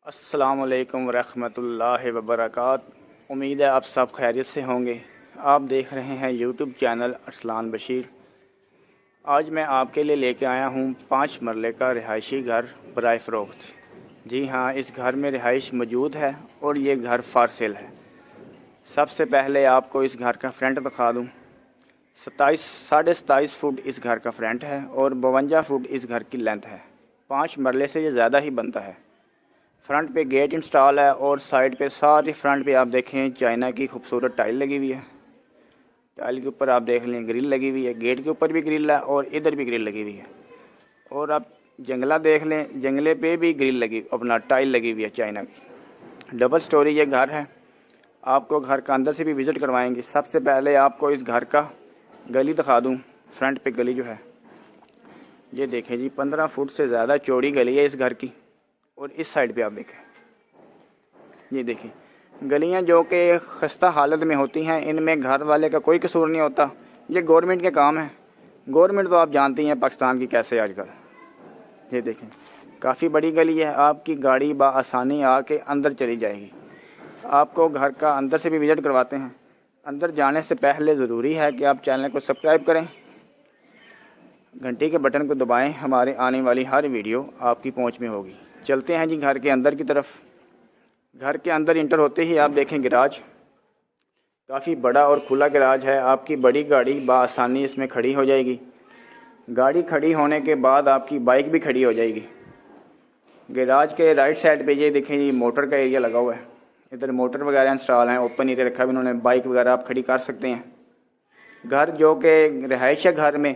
अस्सलामुअलैकुम वरहमतुल्लाहि वबरकातुहू। उम्मीद है आप सब खैरियत से होंगे। आप देख रहे हैं यूट्यूब चैनल अरसलान बशीर। आज मैं आपके लिए लेके आया हूँ 5 मरले का रिहायशी घर बराए फ़रोख्त। जी हाँ, इस घर में रिहाइश मौजूद है और ये घर फार सेल है। सबसे पहले आपको इस घर का फ्रंट दिखा दूँ। 27.5 फुट इस घर का फ्रंट है और 52 फुट इस घर की लेंथ है। 5 मरले से ये ज़्यादा ही बनता है। फ्रंट पे गेट इंस्टॉल है और साइड पे सारी फ्रंट पे आप देखें चाइना की खूबसूरत टाइल लगी हुई है। टाइल के ऊपर आप देख लें ग्रिल लगी हुई है, गेट के ऊपर भी ग्रिल है और इधर भी ग्रिल लगी हुई है। और आप जंगला देख लें, जंगले पे भी ग्रिल लगी, अपना टाइल लगी हुई है चाइना की। डबल स्टोरी ये घर है। आपको घर का अंदर से भी विज़िट करवाएंगे। सबसे पहले आपको इस घर का गली दिखा दूँ। फ्रंट पे गली जो है ये देखें जी, 15 फुट से ज़्यादा चौड़ी गली है इस घर की। और इस साइड पे आप देखें, ये देखें गलियां जो कि खस्ता हालत में होती हैं, इनमें घर वाले का कोई कसूर नहीं होता। ये गवर्नमेंट के काम है। गवर्नमेंट तो आप जानती हैं पाकिस्तान की कैसे आजकल। ये देखें काफ़ी बड़ी गली है, आपकी गाड़ी आसानी आके अंदर चली जाएगी। आपको घर का अंदर से भी विज़िट करवाते हैं। अंदर जाने से पहले ज़रूरी है कि आप चैनल को सब्सक्राइब करें, घंटी के बटन को दबाएं। हमारे आने वाली हर वीडियो आपकी पहुंच में होगी। चलते हैं जी घर के अंदर की तरफ। घर के अंदर इंटर होते ही आप देखें गैराज, काफ़ी बड़ा और खुला गैराज है। आपकी बड़ी गाड़ी बआसानी इसमें खड़ी हो जाएगी। गाड़ी खड़ी होने के बाद आपकी बाइक भी खड़ी हो जाएगी। गैराज के राइट साइड पे ये देखें जी मोटर का एरिया लगा हुआ है। इधर मोटर वगैरह इंस्टॉल हैं, ओपन एरिया रखा है उन्होंने, बाइक वगैरह आप खड़ी कर सकते हैं। घर जो कि रिहाइश है घर में।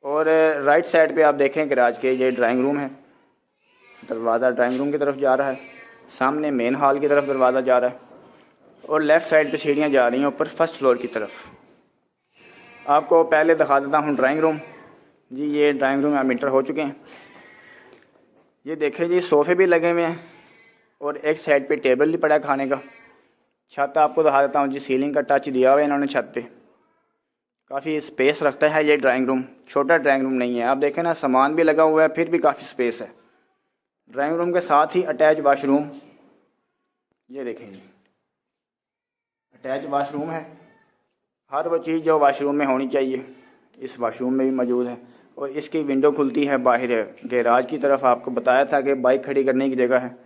और राइट साइड पे आप देखें गैराज के ये ड्राइंग रूम है। दरवाज़ा ड्राइंग रूम की तरफ जा रहा है, सामने मेन हॉल की तरफ दरवाज़ा जा रहा है और लेफ़्ट साइड पे सीढ़ियाँ जा रही हैं ऊपर फर्स्ट फ्लोर की तरफ। आपको पहले दिखा देता हूँ ड्राइंग रूम। जी ये ड्राइंग रूम हम इंटर हो चुके हैं। ये देखें जी सोफ़े भी लगे हुए हैं और एक साइड पे टेबल भी पड़ा है खाने का। छत आपको दिखा देता हूँ जी, सीलिंग का टच दिया हुआ है इन्होंने छत पे। काफ़ी स्पेस रखता है ये ड्राइंग रूम, छोटा ड्राइंग रूम नहीं है। आप देखें ना, सामान भी लगा हुआ है फिर भी काफ़ी स्पेस है। ड्राइंग रूम के साथ ही अटैच वाशरूम, ये देखें जी अटैच वाशरूम है। हर वो चीज़ जो वाशरूम में होनी चाहिए इस वाशरूम में भी मौजूद है। और इसकी विंडो खुलती है बाहर गैराज की तरफ। आपको बताया था कि बाइक खड़ी करने की जगह है।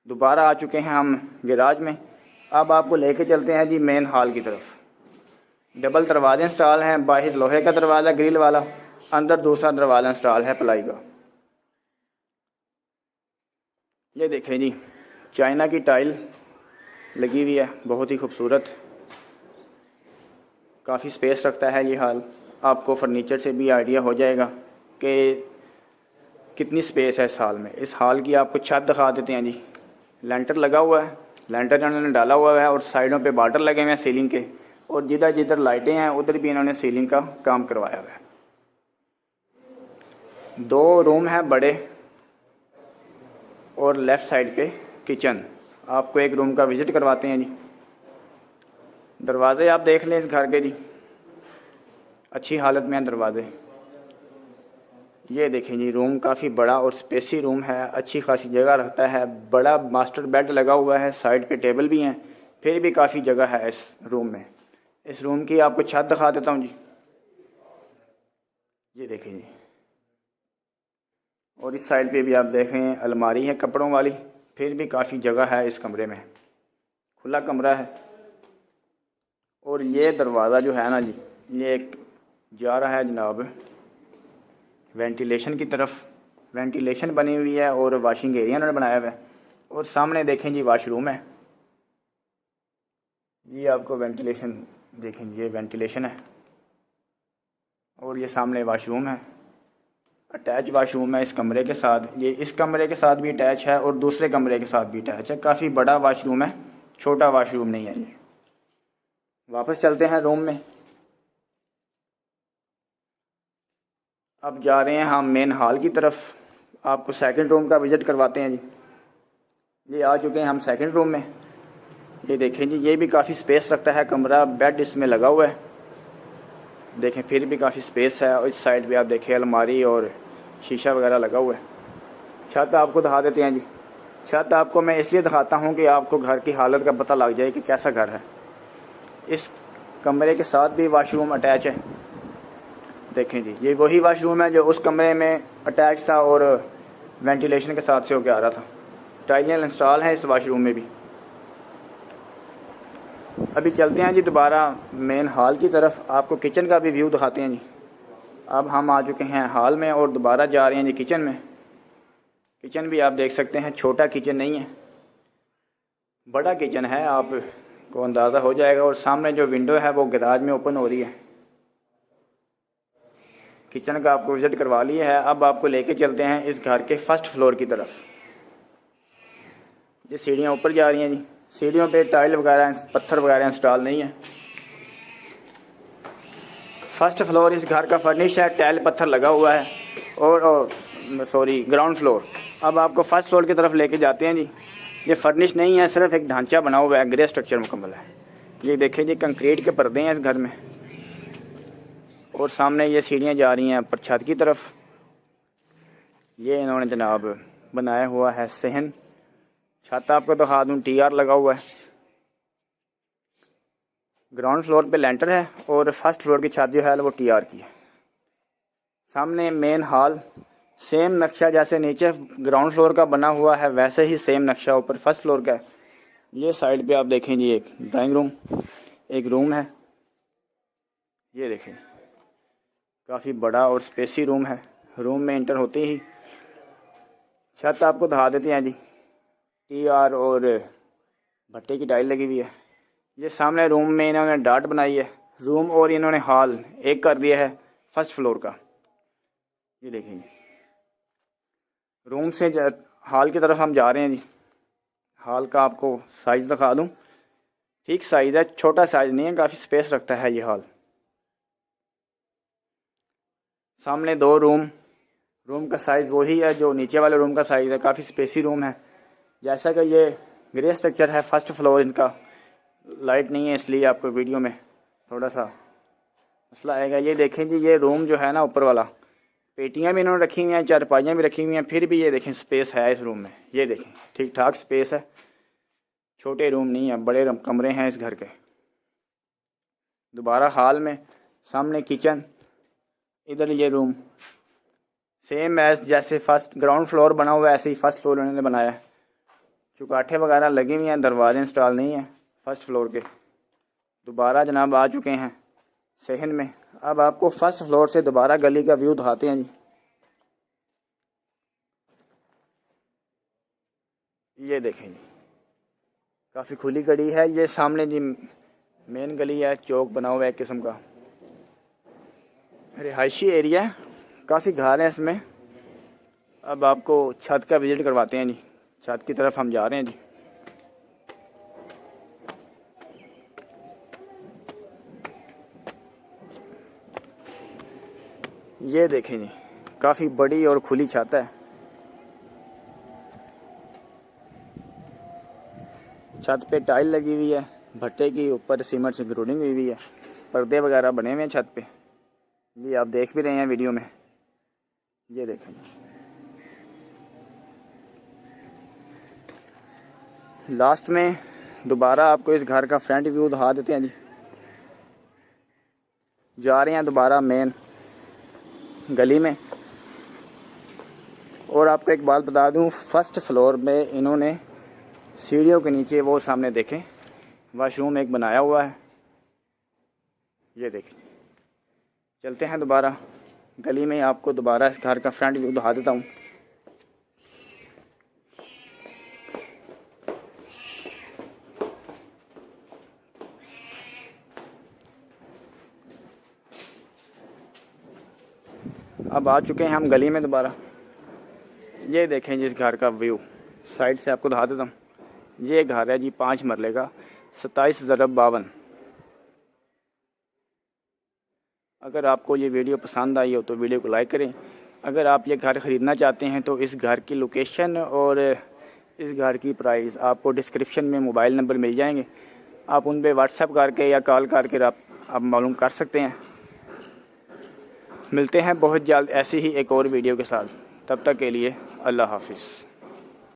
दोबारा आ चुके हैं हम गैराज में। अब आपको लेके चलते हैं जी मेन हॉल की तरफ। डबल दरवाजे इंस्टॉल हैं, बाहर लोहे का दरवाज़ा ग्रिल वाला, अंदर दूसरा दरवाज़ा इंस्टॉल है प्लाई का। ये देखें जी चाइना की टाइल लगी हुई है, बहुत ही खूबसूरत। काफ़ी स्पेस रखता है ये हॉल। आपको फर्नीचर से भी आइडिया हो जाएगा कि कितनी स्पेस है इस हॉल में। इस हॉल की आपको छत दिखा देते हैं जी। लेंटर लगा हुआ है, लेंटर इन्होंने डाला हुआ है और साइडों पे बॉर्डर लगे हुए हैं सीलिंग के। और जिधर जिधर लाइटें हैं उधर भी इन्होंने सीलिंग का काम करवाया हुआ है। 2 रूम हैं बड़े और लेफ़्ट साइड पे किचन। आपको एक रूम का विज़िट करवाते हैं जी। दरवाज़े आप देख लें इस घर के जी, अच्छी हालत में हैं दरवाज़े। ये देखें जी रूम काफ़ी बड़ा और स्पेसी रूम है, अच्छी खासी जगह रखता है। बड़ा मास्टर बेड लगा हुआ है, साइड पे टेबल भी हैं, फिर भी काफ़ी जगह है इस रूम में। इस रूम की आपको छत दिखा देता हूँ जी। ये देखें जी, और इस साइड पे भी आप देखें अलमारी है कपड़ों वाली, फिर भी काफ़ी जगह है इस कमरे में, खुला कमरा है। और ये दरवाज़ा जो है ना जी, ये एक जा रहा है जनाब वेंटिलेशन की तरफ। वेंटिलेशन बनी हुई है और वाशिंग एरिया उन्होंने बनाया हुआ है। और सामने देखें जी वाशरूम है। ये आपको वेंटिलेशन देखें, ये वेंटिलेशन है और ये सामने वाशरूम है। अटैच वाशरूम है इस कमरे के साथ। ये इस कमरे के साथ भी अटैच है और दूसरे कमरे के साथ भी अटैच है। काफ़ी बड़ा वाशरूम है, छोटा वाशरूम नहीं है ये। वापस चलते हैं रूम में। अब जा रहे हैं हम मेन हॉल की तरफ। आपको सेकंड रूम का विज़िट करवाते हैं जी। ये आ चुके हैं हम सेकंड रूम में। ये देखें जी, ये भी काफ़ी स्पेस रखता है कमरा। बेड इसमें लगा हुआ है, देखें फिर भी काफ़ी स्पेस है। और इस साइड पे आप देखें अलमारी और शीशा वगैरह लगा हुआ है। छत आपको दिखा देते हैं जी। छत आपको मैं इसलिए दिखाता हूँ कि आपको घर की हालत का पता लग जाए कि कैसा घर है। इस कमरे के साथ भी वाशरूम अटैच है। देखें जी, ये वही वाशरूम है जो उस कमरे में अटैच था और वेंटिलेशन के साथ से होकर आ रहा था। टाइलें इंस्टॉल हैं इस वाशरूम में भी। अभी चलते हैं जी दोबारा मेन हॉल की तरफ, आपको किचन का भी व्यू दिखाते हैं जी। अब हम आ चुके हैं हॉल में और दोबारा जा रहे हैं जी किचन में। किचन भी आप देख सकते हैं, छोटा किचन नहीं है, बड़ा किचन है, आपको अंदाज़ा हो जाएगा। और सामने जो विंडो है वो गैराज में ओपन हो रही है। किचन का आपको विज़िट करवा लिया है। अब आपको लेके चलते हैं इस घर के फर्स्ट फ्लोर की तरफ। ये सीढ़ियाँ ऊपर जा रही हैं जी। सीढ़ियों पे टाइल वगैरह पत्थर वगैरह इंस्टॉल नहीं है। फर्स्ट फ्लोर इस घर का फर्निश है, टाइल पत्थर लगा हुआ है। और ग्राउंड फ्लोर। अब आपको फर्स्ट फ्लोर की तरफ लेके जाते हैं जी। ये फर्निश नहीं है, सिर्फ एक ढांचा बना हुआ है, ग्रे स्ट्रक्चर मुकम्मल है। ये देखिए जी, कंक्रीट के पर्दे हैं इस घर में। और सामने ये सीढ़ियाँ जा रही हैं ऊपर छत की तरफ। ये इन्होंने जनाब बनाया हुआ है सहन। छत आपको दिखा दूँ, TR लगा हुआ है। ग्राउंड फ्लोर पे लेंटर है और फर्स्ट फ्लोर की छत जो है वो TR की है। सामने मेन हॉल, सेम नक्शा जैसे नीचे ग्राउंड फ्लोर का बना हुआ है वैसे ही सेम नक्शा ऊपर फर्स्ट फ्लोर का है। ये साइड पे आप देखें जी, एक ड्राइंग रूम, एक रूम है। ये देखें, काफ़ी बड़ा और स्पेसी रूम है। रूम में इंटर होते ही छत आपको दिखा देते हैं जी। TR और भट्टे की टाइल लगी हुई है। ये सामने रूम में इन्होंने डाट बनाई है। रूम और इन्होंने हॉल एक कर दिया है फर्स्ट फ्लोर का। ये देखेंगे, रूम से हॉल की तरफ हम जा रहे हैं जी। हॉल का आपको साइज़ दिखा दूं, ठीक साइज़ है, छोटा साइज़ नहीं है, काफ़ी स्पेस रखता है ये हॉल। सामने 2 रूम, रूम का साइज़ वही है जो नीचे वाले रूम का साइज़ है, काफ़ी स्पेसी रूम है। जैसा कि ये ग्रे स्ट्रक्चर है फर्स्ट फ्लोर, इनका लाइट नहीं है इसलिए आपको वीडियो में थोड़ा सा मसला आएगा। ये देखें जी, ये रूम जो है ना ऊपर वाला, पेटियां भी इन्होंने रखी हुई हैं, चारपाइयाँ भी रखी हुई हैं, फिर भी ये देखें स्पेस है इस रूम में। ये देखें, ठीक ठाक स्पेस है, छोटे रूम नहीं है, बड़े कमरे हैं इस घर के। दोबारा हॉल में सामने किचन, इधर ये रूम, सेम एज जैसे फर्स्ट ग्राउंड फ्लोर बना हुआ है ऐसे ही फर्स्ट फ्लोर उन्होंने बनाया है। चुकाठे वगैरह लगे हुए हैं, दरवाजे इंस्टॉल नहीं है फर्स्ट फ्लोर के। दोबारा जनाब आ चुके हैं सहन में। अब आपको फर्स्ट फ्लोर से दोबारा गली का व्यू दिखाते हैं जी। ये देखें जी, काफ़ी खुली गली है। ये सामने जी मेन गली है, चौक बना हुआ है एक किस्म का, रिहायशी एरिया है, काफ़ी घर हैं इसमें। अब आपको छत का विज़िट करवाते हैं जी। छत की तरफ हम जा रहे हैं जी। ये देखें जी, काफ़ी बड़ी और खुली छत है। छत पे टाइल लगी हुई है, भट्टे की ऊपर सीमेंट से ग्रूडिंग हुई हुई है, पर्दे वगैरह बने हुए हैं छत पे। ये आप देख भी रहे हैं वीडियो में। ये देखें जी, लास्ट में दोबारा आपको इस घर का फ्रंट व्यू दिखा देते हैं जी। जा रहे हैं दोबारा मेन गली में। और आपको एक बात बता दूं, फर्स्ट फ्लोर में इन्होंने सीढ़ियों के नीचे वो सामने देखें वाशरूम एक बनाया हुआ है। ये देखें, चलते हैं दोबारा गली में, आपको दोबारा इस घर का फ्रंट व्यू दिखा देता हूँ। अब आ चुके हैं हम गली में दोबारा। ये देखें जिस घर का व्यू साइड से आपको दिखा देता हूँ। ये घर है जी 5 मरले का, 27/52। अगर आपको ये वीडियो पसंद आई हो तो वीडियो को लाइक करें। अगर आप ये घर ख़रीदना चाहते हैं तो इस घर की लोकेशन और इस घर की प्राइस आपको डिस्क्रिप्शन में मोबाइल नंबर मिल जाएंगे। आप उन पर व्हाट्सएप करके या कॉल करके आप मालूम कर सकते हैं। मिलते हैं बहुत जल्द ऐसी ही एक और वीडियो के साथ। तब तक के लिए अल्लाह हाफिज़।